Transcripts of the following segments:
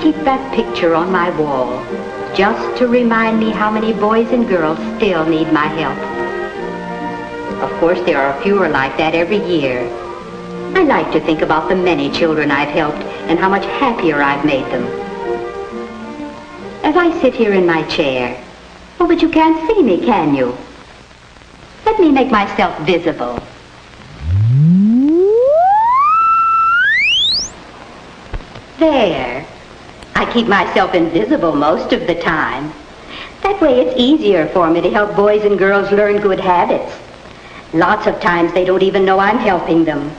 keep that picture on my wall, just to remind me how many boys and girls still need my help. Of course, there are fewer like that every year. I like to think about the many children I've helped and how much happier I've made them. As I sit here in my chair, oh, but you can't see me, can you? Let me make myself visible. There. I keep myself invisible most of the time. That way it's easier for me to help boys and girls learn good habits. Lots of times they don't even know I'm helping them.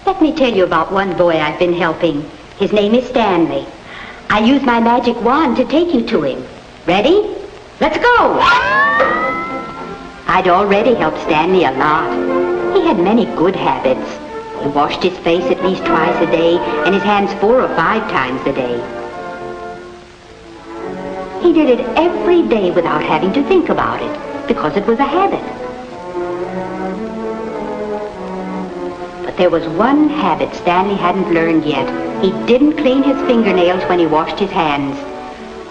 Let me tell you about one boy I've been helping. His name is Stanley. I use my magic wand to take you to him. Ready? Let's go! I'd already helped Stanley a lot. He had many good habits. He washed his face at least twice a day and his hands 4 or 5 times a day. He did it every day without having to think about it, because it was a habit. But there was one habit Stanley hadn't learned yet. He didn't clean his fingernails when he washed his hands.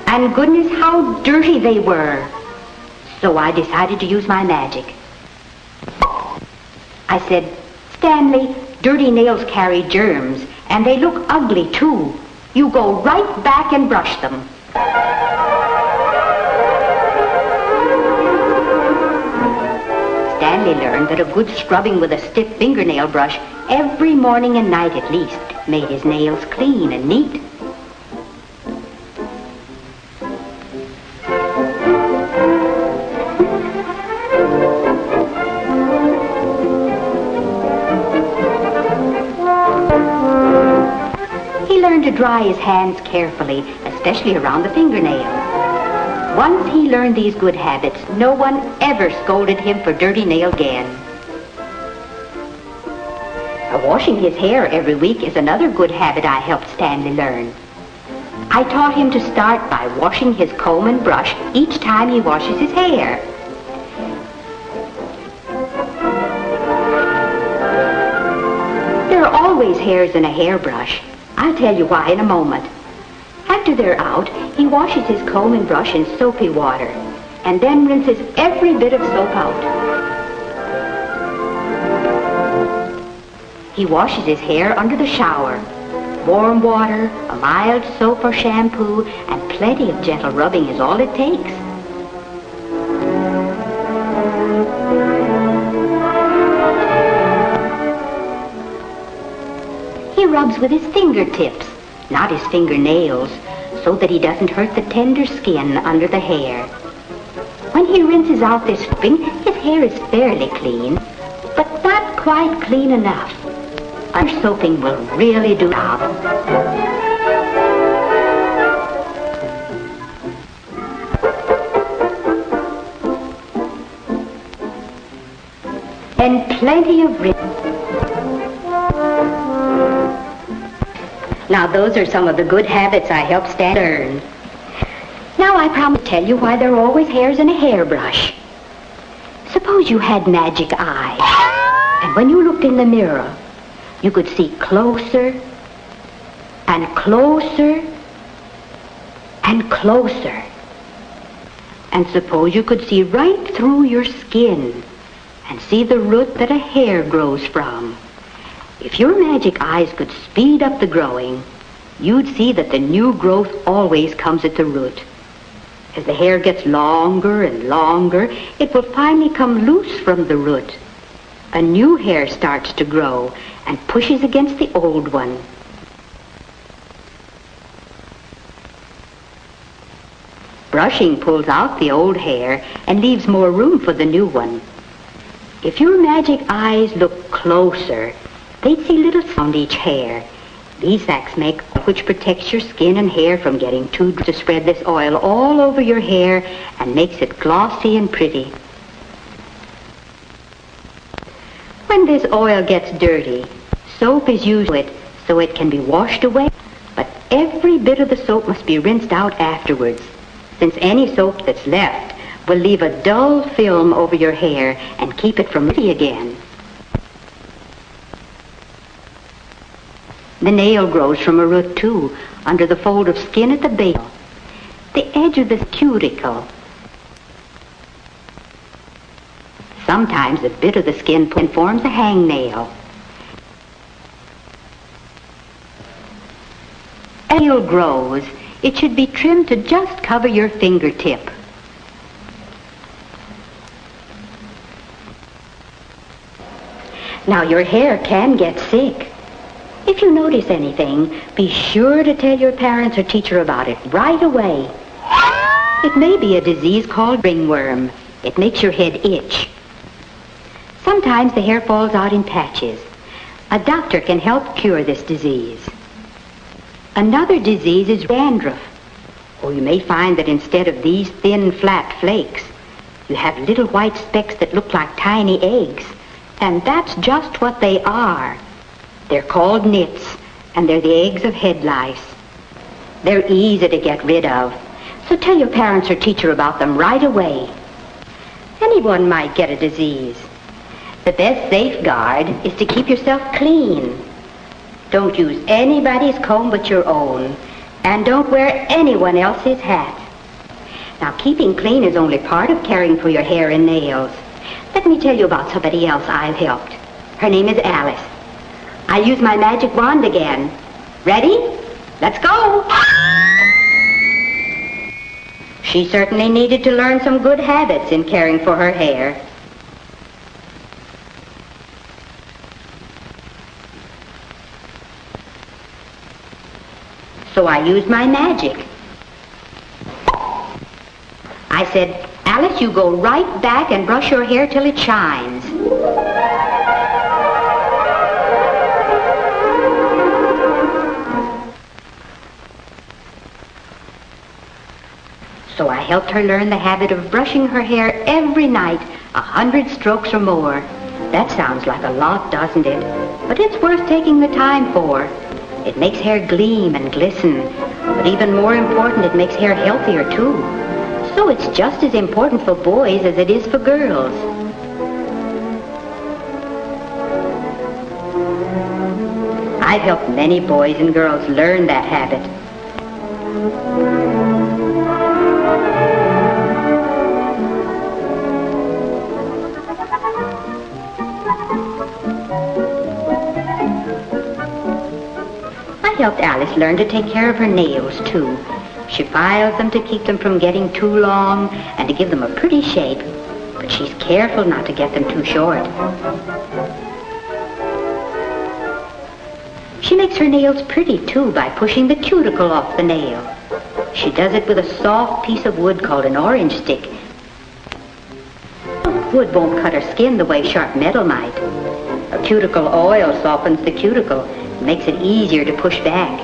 And goodness, how dirty they were. So I decided to use my magic. I said, Stanley, dirty nails carry germs, and they look ugly too. You go right back and brush them. Stanley learned that a good scrubbing with a stiff fingernail brush every morning and night at least made his nails clean and neat. He learned to dry his hands carefully, especially around the fingernails. Once he learned these good habits, no one ever scolded him for dirty nails again. Washing his hair every week is another good habit I helped Stanley learn. I taught him to start by washing his comb and brush each time he washes his hair. There are always hairs in a hairbrush. I'll tell you why in a moment. After they're out, he washes his comb and brush in soapy water and then rinses every bit of soap out. He washes his hair under the shower. Warm water, a mild soap or shampoo, and plenty of gentle rubbing is all it takes. He rubs with his fingertips, not his fingernails, so that he doesn't hurt the tender skin under the hair. When he rinses out this rubbing, his hair is fairly clean, but not quite clean enough. Our soaping will really do the job. And plenty of rinse. Now those are some of the good habits I helped Stan learn. Now I promise to tell you why there are always hairs in a hairbrush. Suppose you had magic eyes, and when you looked in the mirror, you could see closer and closer and closer. And suppose you could see right through your skin and see the root that a hair grows from. If your magic eyes could speed up the growing, you'd see that the new growth always comes at the root. As the hair gets longer and longer, it will finally come loose from the root. A new hair starts to grow and pushes against the old one. Brushing pulls out the old hair and leaves more room for the new one. If your magic eyes look closer, they'd see little sacs on each hair. These sacs make which protects your skin and hair from getting too dry to spread this oil all over your hair and makes it glossy and pretty. When this oil gets dirty, soap is used to it so it can be washed away, but every bit of the soap must be rinsed out afterwards, since any soap that's left will leave a dull film over your hair and keep it from pretty again. The nail grows from a root too, under the fold of skin at the base. The edge of the cuticle. Sometimes a bit of the skin forms a hangnail. As the nail grows, it should be trimmed to just cover your fingertip. Now your hair can get sick. If you notice anything, be sure to tell your parents or teacher about it right away. It may be a disease called ringworm. It makes your head itch. Sometimes the hair falls out in patches. A doctor can help cure this disease. Another disease is dandruff. Or you may find that instead of these thin, flat flakes, you have little white specks that look like tiny eggs. And that's just what they are. They're called nits, and they're the eggs of head lice. They're easy to get rid of, so tell your parents or teacher about them right away. Anyone might get a disease. The best safeguard is to keep yourself clean. Don't use anybody's comb but your own, and don't wear anyone else's hat. Now, keeping clean is only part of caring for your hair and nails. Let me tell you about somebody else I've helped. Her name is Alice. I use my magic wand again. Ready? Let's go! She certainly needed to learn some good habits in caring for her hair. So I used my magic. I said, Alice, you go right back and brush your hair till it shines. So I helped her learn the habit of brushing her hair every night, 100 strokes or more. That sounds like a lot, doesn't it? But it's worth taking the time for. It makes hair gleam and glisten. But even more important, it makes hair healthier too. So it's just as important for boys as it is for girls. I've helped many boys and girls learn that habit. I helped Alice learn to take care of her nails too. She files them to keep them from getting too long and to give them a pretty shape. But she's careful not to get them too short. She makes her nails pretty too by pushing the cuticle off the nail. She does it with a soft piece of wood called an orange stick. Wood won't cut her skin the way sharp metal might. A cuticle oil softens the cuticle and makes it easier to push back.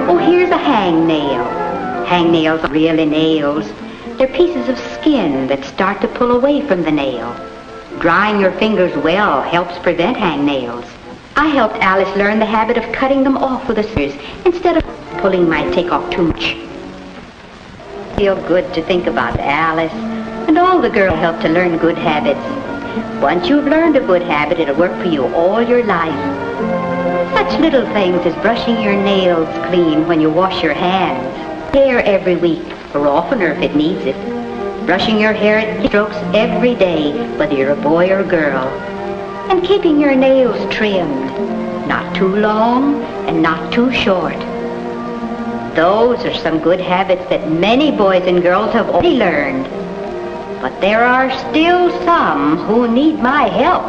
Oh, here's a hangnail. Hangnails are really nails. They're pieces of skin that start to pull away from the nail. Drying your fingers well helps prevent hangnails. I helped Alice learn the habit of cutting them off with a scissors instead of pulling might take off too much. Feel good to think about Alice and all the girls help to learn good habits. Once you've learned a good habit, it'll work for you all your life. Such little things as brushing your nails clean when you wash your hands, hair every week, or oftener if it needs it, brushing your hair at strokes every day, whether you're a boy or girl, and keeping your nails trimmed, not too long and not too short. Those are some good habits that many boys and girls have already learned. But there are still some who need my help.